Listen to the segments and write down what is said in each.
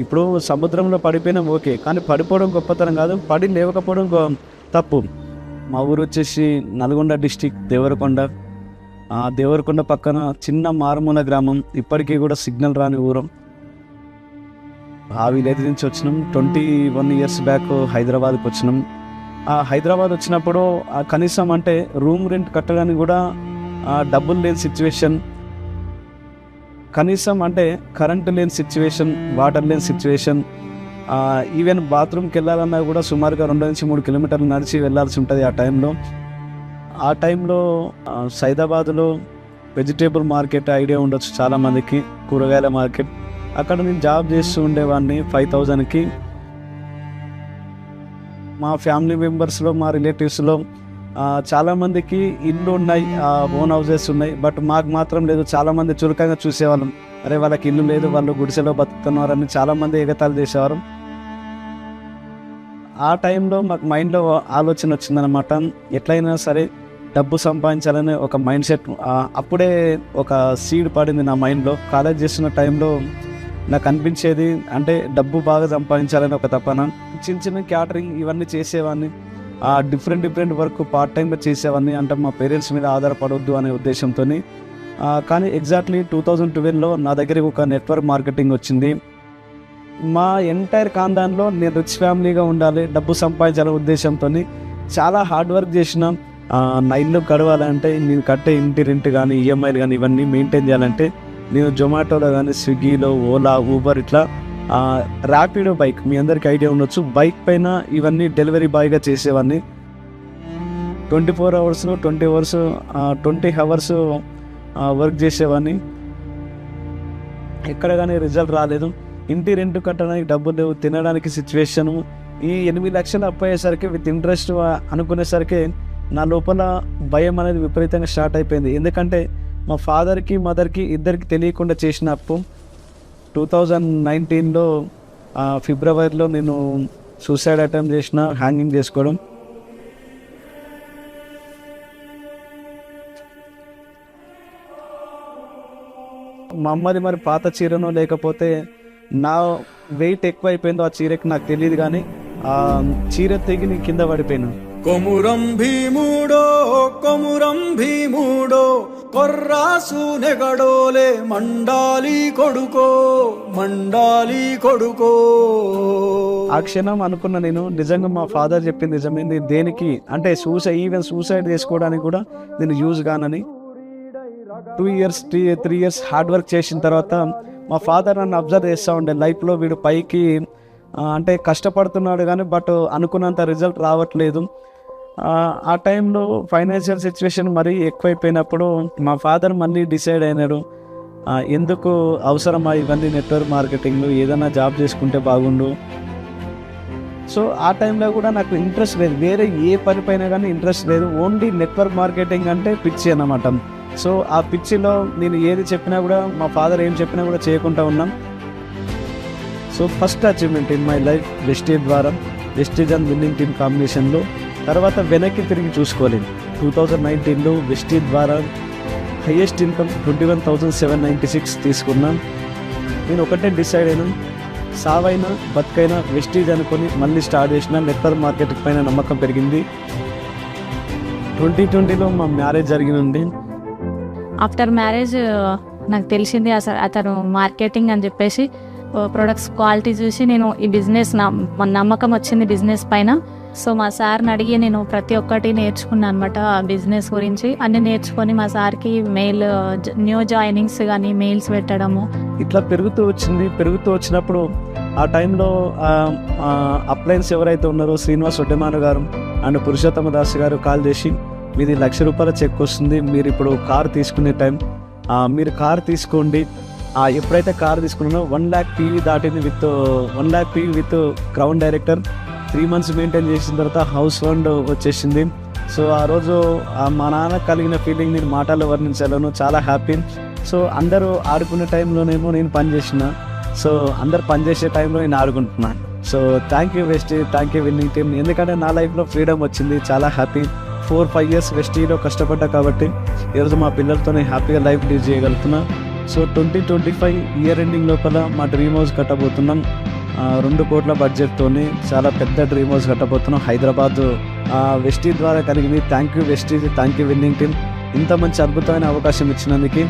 ఇప్పుడు సముద్రంలో పడిపోయినా ఓకే, కానీ పడిపోవడం గొప్పతనం కాదు, పడి లేవకపోవడం తప్పు. మా ఊరు వచ్చేసి నల్గొండ డిస్టిక్ దేవరకొండ. ఆ దేవరకొండ పక్కన చిన్న మారుమూల గ్రామం, ఇప్పటికీ కూడా సిగ్నల్ రాని ఊరం. ఆ విలేజ్ నుంచి వచ్చినాం. 21 years బ్యాక్ హైదరాబాద్కి వచ్చినాం. ఆ హైదరాబాద్ వచ్చినప్పుడు కనీసం అంటే రూమ్ రెంట్ కట్టడానికి కూడా డబ్బులు లేని సిచ్యువేషన్, కనీసం అంటే కరెంటు లేని సిచ్యువేషన్, వాటర్ లేని సిచ్యువేషన్. ఈవెన్ బాత్రూమ్కి వెళ్ళాలన్నా కూడా సుమారుగా 2 నుంచి 3 కిలోమీటర్లు నడిచి వెళ్ళాల్సి ఉంటుంది ఆ టైంలో సైదాబాద్లో వెజిటేబుల్ మార్కెట్ ఐడియా ఉండొచ్చు చాలామందికి, కూరగాయల మార్కెట్. అక్కడ నేను జాబ్ చేస్తూ ఉండేవాడిని 5,000కి. మా ఫ్యామిలీ మెంబర్స్లో, మా రిలేటివ్స్లో చాలామందికి ఇల్లు ఉన్నాయి, ఓన్ హౌసెస్ ఉన్నాయి. బట్ మాకు మాత్రం లేదు. చాలామంది చురుకంగా చూసేవాళ్ళం, అరే వాళ్ళకి ఇల్లు లేదు, వాళ్ళు గుడిసెలో బతుకుతున్నారని చాలామంది ఎగతాళి చేసేవారు. ఆ టైంలో మాకు మైండ్లో ఆలోచన వచ్చిందనమాట, ఎట్లయినా సరే డబ్బు సంపాదించాలనే ఒక మైండ్ సెట్ అప్పుడే ఒక సీడ్ పడింది నా మైండ్లో. కాలేజ్ చేస్తున్న టైంలో నాకు అనిపించేది అంటే డబ్బు బాగా సంపాదించాలని ఒక తపన. చిన్న చిన్న క్యాటరింగ్ ఇవన్నీ చేసేవాడిని, డిఫరెంట్ వర్క్ పార్ట్ టైంగా చేసేవాడిని, అంటే మా పేరెంట్స్ మీద ఆధారపడవద్దు అనే ఉద్దేశంతో. కానీ ఎగ్జాక్ట్లీ 2012లో నా దగ్గరికి ఒక నెట్వర్క్ మార్కెటింగ్ వచ్చింది. మా ఎంటైర్ ఖాందాన్లో నేను రిచ్ ఫ్యామిలీగా ఉండాలి, డబ్బు సంపాదించాలనే ఉద్దేశంతో చాలా హార్డ్ వర్క్ చేసిన. నా ఇల్లు గడవాలంటే, నేను కట్టే ఇంటి రెంట్ కానీ, ఈఎంఐలు కానీ ఇవన్నీ మెయింటైన్ చేయాలంటే నేను జొమాటోలో కానీ, స్విగ్గీలో, ఓలా, ఊబర్, ఇట్లా ర్యాపిడో బైక్, మీ అందరికీ ఐడియా ఉండొచ్చు, బైక్ పైన ఇవన్నీ డెలివరీ బాయ్గా చేసేవాడిని. 24 hours 20 hours వర్క్ చేసేవాడిని. ఎక్కడ కానీ రిజల్ట్ రాలేదు. ఇంటి రెంట్ కట్టడానికి డబ్బులు లేవు, తినడానికి సిచ్యువేషను. ఈ 8 లక్షలు అప్పయ్యేసరికి విత్ ఇంట్రెస్ట్ అనుకునేసరికి నా లోపల భయం అనేది విపరీతంగా స్టార్ట్ అయిపోయింది. ఎందుకంటే మా ఫాదర్కి, మదర్కి ఇద్దరికి తెలియకుండా చేసిన అప్పు. 2019లో ఫిబ్రవరిలో నేను సూసైడ్ అటెంప్ట్ చేసిన, హ్యాంగింగ్ చేసుకోవడం. మా అమ్మది మరి పాత చీరనో లేకపోతే నా వెయిట్ ఎక్కువ అయిపోయిందో ఆ చీరకి నాకు తెలియదు, కానీ ఆ చీర తెగి నేను కింద పడిపోయాను. కొమురం భీముడో కొర్రాసు నెగడోలే మండాలి కొడుకో. ఆ క్షణం అనుకున్న నేను, నిజంగా మా ఫాదర్ చెప్పింది నిజమైంది. దేనికి అంటే సూసైడ్ చేసుకోవడానికి కూడా నేను యూజ్ కానని. 2 years 3 years హార్డ్ వర్క్ చేసిన తర్వాత మా ఫాదర్ నన్ను అబ్జర్వ్ చేస్తూ ఉండే. లైఫ్లో వీడు పైకి అంటే కష్టపడుతున్నాడు కానీ బట్ అనుకున్నంత రిజల్ట్ రావట్లేదు. ఆ టైంలో ఫైనాన్షియల్ సిచ్యువేషన్ మరీ ఎక్కువైపోయినప్పుడు మా ఫాదర్ మళ్ళీ డిసైడ్ అయినాడు, ఎందుకు అవసరమా ఇవన్నీ నెట్వర్క్ మార్కెటింగ్, ఏదైనా జాబ్ చేసుకుంటే బాగుండు. సో ఆ టైంలో కూడా నాకు ఇంట్రెస్ట్ లేదు, వేరే ఏ పని పైన కానీ ఇంట్రెస్ట్ లేదు. ఓన్లీ నెట్వర్క్ మార్కెటింగ్ అంటే పిచ్చి అన్నమాట. సో ఆ పిచ్చిలో నేను ఏది చెప్పినా కూడా, మా ఫాదర్ ఏం చెప్పినా కూడా చేయకుండా ఉన్నాం. So first achievement in my life Vestige ద్వారా, వెస్టీజ్ అండ్ విన్నింగ్ టీమ్ కాంబినేషన్లో. తర్వాత వెనక్కి తిరిగి చూసుకోలేదు. 2019లో వెస్టీజ్ ద్వారా హైయెస్ట్ ఇన్కమ్ 21,796 తీసుకున్నాను. నేను ఒకటే డిసైడ్ అయినా, సావైనా బతుకైనా వెస్టీజ్ అనుకొని మళ్ళీ స్టార్ట్ చేసిన. నెట్వర్క్ మార్కెటింగ్ పైన నమ్మకం పెరిగింది. 2020లో మా మ్యారేజ్ జరిగింది. ఆఫ్టర్ మ్యారేజ్ నాకు తెలిసింది అతను మార్కెటింగ్ అని చెప్పేసి ప్రొడక్ట్స్ క్వాలిటీ చూసి నేను ఈ బిజినెస్ నమ్మకం వచ్చింది బిజినెస్ పైన. సో మా సార్ని అడిగి నేను ప్రతి ఒక్కటి నేర్చుకున్నాను అనమాట బిజినెస్ గురించి. అన్నీ నేర్చుకొని మా సార్కి న్యూ జాయినింగ్స్ కానీ మెయిల్స్ పెట్టడము ఇట్లా పెరుగుతూ వచ్చినప్పుడు ఆ టైంలో అప్లయన్స్ ఎవరైతే ఉన్నారో శ్రీనివాస్ ఒడ్డెమాను గారు అండ్ పురుషోత్తమ దాస్ గారు కాల్ చేసి, మీది ₹1,00,000 చెక్ వస్తుంది, మీరు ఇప్పుడు కార్ తీసుకునే టైం, మీరు కార్ తీసుకోండి. ఎప్పుడైతే కార్ తీసుకున్నానో 1 lakh PV దాటింది. 1 lakh PV with crown director. 3 months maintain చేసిన తర్వాత హౌస్ ఫండ్ వచ్చేసింది. సో ఆ రోజు మా నాన్న కలిగిన ఫీలింగ్ నేను మాటల్లో వర్ణించలేను, చాలా హ్యాపీ. సో అందరూ ఆడుకునే టైంలోనేమో నేను పనిచేసిన, సో అందరు పనిచేసే టైంలో నేను ఆడుకుంటున్నాను. So thank you Vestige, thank you winning team. ఎందుకంటే నా లైఫ్లో ఫ్రీడమ్ వచ్చింది, చాలా హ్యాపీ. 4-5 years వెస్టీలో కష్టపడ్డా కాబట్టి ఈరోజు మా పిల్లలతో నేను హ్యాపీగా లైఫ్ లీడ్ చేయగలుగుతున్నా. సో 2025 ఇయర్ ఎండింగ్ లోపల మా డ్రీమ్ హౌస్ కట్టబోతున్నాం. 2 కోట్ల బడ్జెట్తోని చాలా పెద్ద డ్రీమ్ హౌస్ కట్టబోతున్నాం హైదరాబాద్ వెస్టీ ద్వారా కలిగింది. Thank you Vestige, thank you winning team. ఇంత మంచి అద్భుతమైన అవకాశం ఇచ్చినందుకు.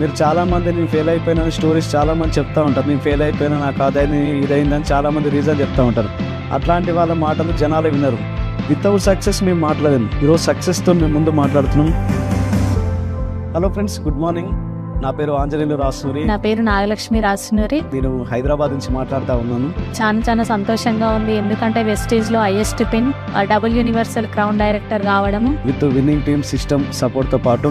మీరు చాలామంది నేను ఫెయిల్ అయిపోయిన స్టోరీస్ చాలామంది చెప్తూ ఉంటారు. నేను ఫెయిల్ అయిపోయినా, నాకు అదైంది ఇదైందని చాలామంది రీజన్ చెప్తూ ఉంటారు. అట్లాంటి వాళ్ళ మాటలు జనాలు వినరు. వితౌట్ సక్సెస్ మేము మాట్లాడాము, ఈరోజు సక్సెస్తో మేము ముందు మాట్లాడుతున్నాం. Hello friends, good morning. నా పేరు ఆంజనేయులు రాసూరి. నా పేరు నాగలక్ష్మి రాసునూరి. నేను హైదరాబాద్ నుంచి మాట్లాడుతూ ఉన్నాను. చాలా సంతోషంగా ఉంది, ఎందుకంటే వెస్టీజ్లో highest pin double universal crown director కావడము విత్ విన్నింగ్ టీమ్ సిస్టమ్ సపోర్ట్తో పాటు